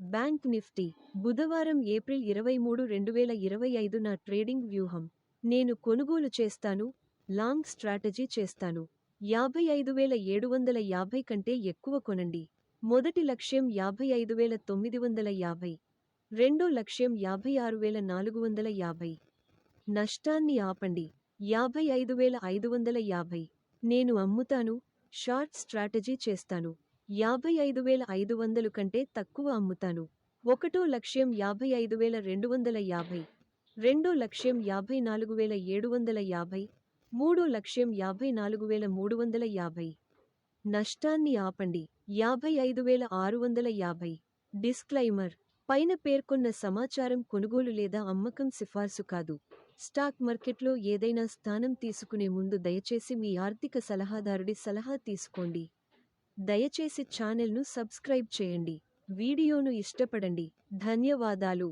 Bank Nifty బుధవారం April 23, 2025 నా trading వ్యూహం. నేను కొనుగోలు చేస్తాను, లాంగ్ స్ట్రాటజీ చేస్తాను. 55,750 కంటే ఎక్కువ కొనండి. మొదటి లక్ష్యం 55,950. రెండో లక్ష్యం 56,450. నష్టాన్ని ఆపండి. 55,550. నేను అమ్ముతాను, షార్ట్ స్ట్రాటజీ చేస్తాను. 55,500 కంటే తక్కువ అమ్ముతాను. ఒకటో లక్ష్యం 55,250. రెండో లక్ష్యం 54,750. మూడో లక్ష్యం 54,350. నష్టాన్ని ఆపండి. 55,650. డిస్క్లైమర్: పైన పేర్కొన్న సమాచారం కొనుగోలు లేదా అమ్మకం సిఫార్సు కాదు. స్టాక్ మార్కెట్లో ఏదైనా స్థానం తీసుకునే ముందు దయచేసి మీ ఆర్థిక సలహాదారుడి సలహా తీసుకోండి. దయచేసి ఛానెల్ను సబ్స్క్రైబ్ చేయండి. వీడియోను ఇష్టపడండి. ధన్యవాదాలు.